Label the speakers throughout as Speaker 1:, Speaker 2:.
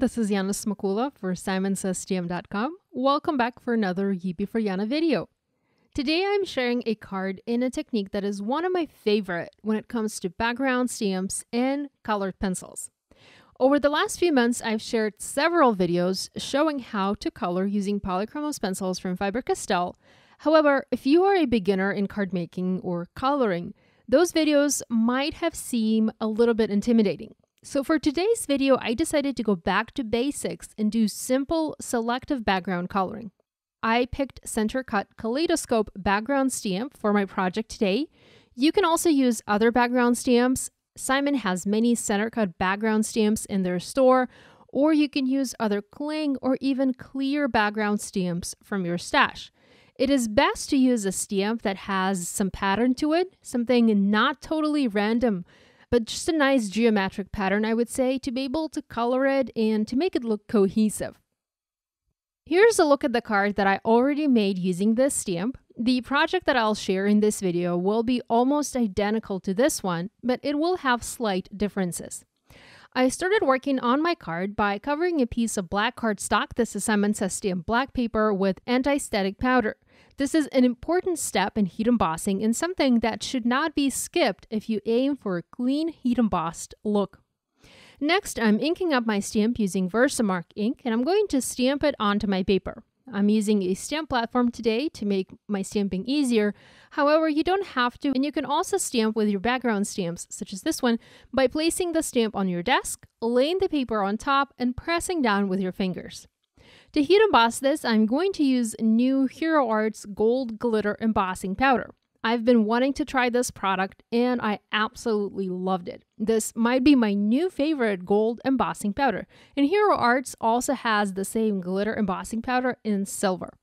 Speaker 1: this is Yana Smakula for SimonsSTM.com. Welcome back for another Yippee for Yana video. Today I'm sharing a card in a technique that is one of my favorite when it comes to background stamps and colored pencils. Over the last few months, I've shared several videos showing how to color using POLYCHROMOS pencils from Faber-Castell. However, if you are a beginner in card making or coloring, those videos might have seemed a little bit intimidating. So for today's video, I decided to go back to basics and do simple selective background coloring. I picked center cut KALEIDOSCOPE background stamp for my project today. You can also use other background stamps. Simon has many center cut background stamps in their store, or you can use other cling or even clear background stamps from your stash. It is best to use a stamp that has some pattern to it, something not totally random, but just a nice geometric pattern, I would say, to be able to color it and to make it look cohesive. Here's a look at the card that I already made using this stamp. The project that I'll share in this video will be almost identical to this one, but it will have slight differences. I started working on my card by covering a piece of black cardstock. This is STM black paper with anti-static powder. This is an important step in heat embossing and something that should not be skipped if you aim for a clean heat embossed look. Next, I'm inking up my stamp using Versamark ink, and I'm going to stamp it onto my paper. I'm using a stamp platform today to make my stamping easier. However, you don't have to, and you can also stamp with your background stamps, such as this one, by placing the stamp on your desk, laying the paper on top, and pressing down with your fingers. To heat emboss this, I'm going to use new Hero Arts Gold Glitter Embossing Powder. I've been wanting to try this product and I absolutely loved it. This might be my new favorite gold embossing powder. And Hero Arts also has the same glitter embossing powder in silver.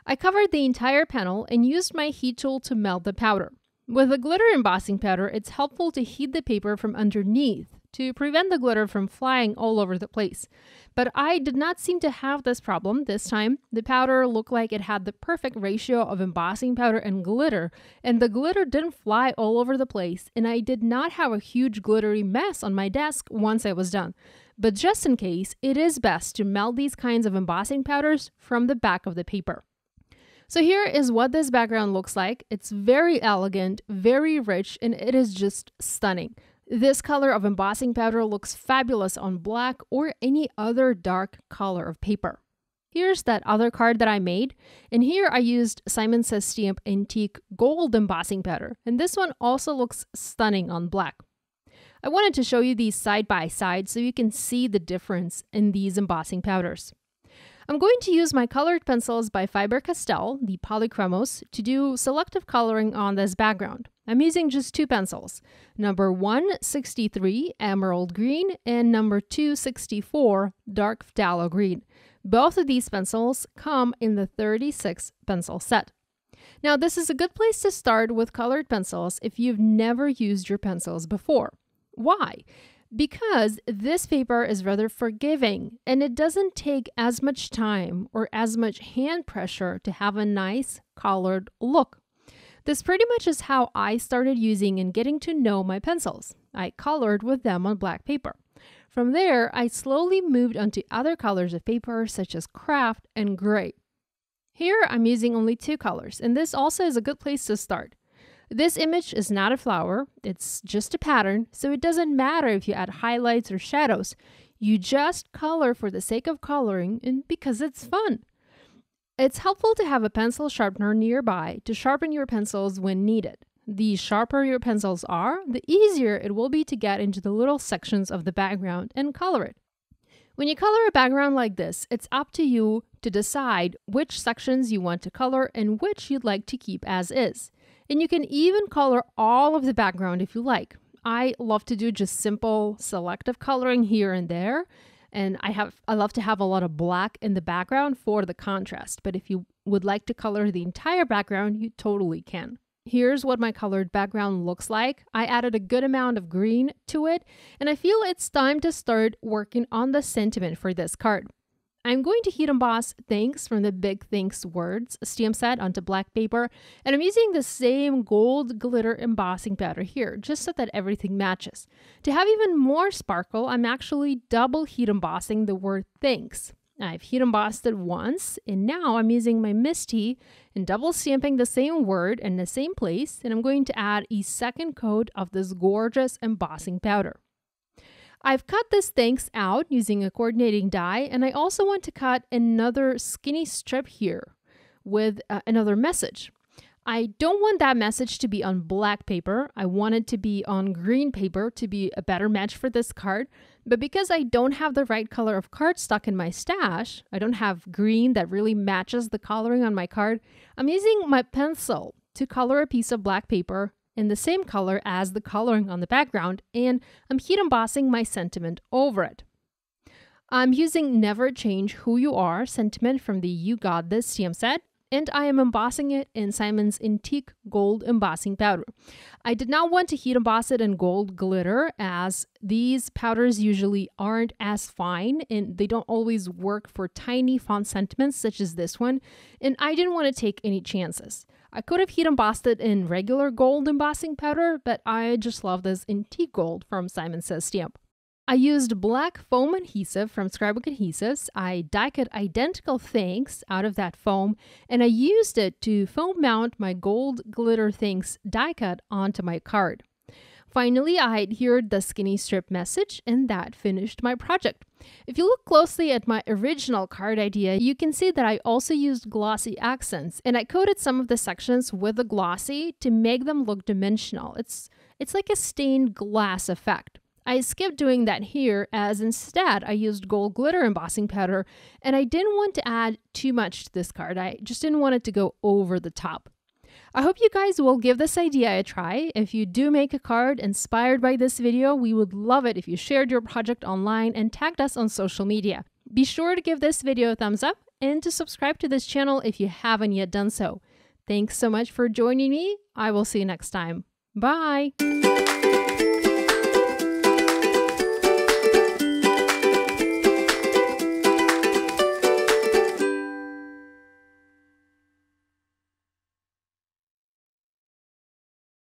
Speaker 1: I covered the entire panel and used my heat tool to melt the powder. With the glitter embossing powder, it's helpful to heat the paper from underneath to prevent the glitter from flying all over the place. But I did not seem to have this problem this time. The powder looked like it had the perfect ratio of embossing powder and the glitter didn't fly all over the place, and I did not have a huge glittery mess on my desk once I was done. But just in case, it is best to melt these kinds of embossing powders from the back of the paper. So here is what this background looks like. It's very elegant, very rich, and it is just stunning. This color of embossing powder looks fabulous on black or any other dark color of paper. Here's that other card that I made, and here I used Simon Says Stamp Antique Gold Embossing Powder, and this one also looks stunning on black. I wanted to show you these side by side so you can see the difference in these embossing powders. I'm going to use my colored pencils by Faber-Castell, the POLYCHROMOS, to do selective coloring on this background. I'm using just two pencils, number 163 Emerald Green and number 264 Dark Phthalo Green. Both of these pencils come in the 36 pencil set. Now, this is a good place to start with colored pencils if you've never used your pencils before. Why? Because this paper is rather forgiving and it doesn't take as much time or as much hand pressure to have a nice colored look. This pretty much is how I started using and getting to know my pencils. I colored with them on black paper. From there, I slowly moved onto other colors of paper such as craft and gray. Here, I'm using only two colors, and this also is a good place to start. This image is not a flower, it's just a pattern, so it doesn't matter if you add highlights or shadows. You just color for the sake of coloring and because it's fun. It's helpful to have a pencil sharpener nearby to sharpen your pencils when needed. The sharper your pencils are, the easier it will be to get into the little sections of the background and color it. When you color a background like this, it's up to you to decide which sections you want to color and which you'd like to keep as is. And you can even color all of the background if you like. I love to do just simple selective coloring here and there. And I love to have a lot of black in the background for the contrast. But if you would like to color the entire background, you totally can. Here's what my colored background looks like. I added a good amount of green to it, and I feel it's time to start working on the sentiment for this card. I'm going to heat emboss Thanks from the Big Thanks Words stamp set onto black paper, and I'm using the same gold glitter embossing powder here, just so that everything matches. To have even more sparkle, I'm actually double heat embossing the word Thanks. I've heat embossed it once, and now I'm using my MIST and double stamping the same word in the same place, and I'm going to add a second coat of this gorgeous embossing powder. I've cut this Thanks out using a coordinating die, and I also want to cut another skinny strip here with another message. I don't want that message to be on black paper. I want it to be on green paper to be a better match for this card. But because I don't have the right color of cardstock in my stash, I don't have green that really matches the coloring on my card, I'm using my pencil to color a piece of black paper in the same color as the coloring on the background, and I'm heat embossing my sentiment over it. I'm using Never Change Who You Are sentiment from the You Got This stamp set, and I am embossing it in Simon's Antique Gold Embossing Powder. I did not want to heat emboss it in gold glitter, as these powders usually aren't as fine and they don't always work for tiny font sentiments such as this one, and I didn't want to take any chances. I could have heat embossed it in regular gold embossing powder, but I just love this Antique Gold from Simon Says stamp. I used black foam adhesive from Scrapbook Adhesives. I die cut identical Thanks out of that foam, and I used it to foam mount my gold glitter Thanks die cut onto my card. Finally, I adhered the skinny strip message, and that finished my project. If you look closely at my original card idea, you can see that I also used glossy accents, and I coated some of the sections with the glossy to make them look dimensional. It's like a stained glass effect. I skipped doing that here, as instead I used gold glitter embossing powder, and I didn't want to add too much to this card. I just didn't want it to go over the top. I hope you guys will give this idea a try. If you do make a card inspired by this video, we would love it if you shared your project online and tagged us on social media. Be sure to give this video a thumbs up and to subscribe to this channel if you haven't yet done so. Thanks so much for joining me. I will see you next time. Bye!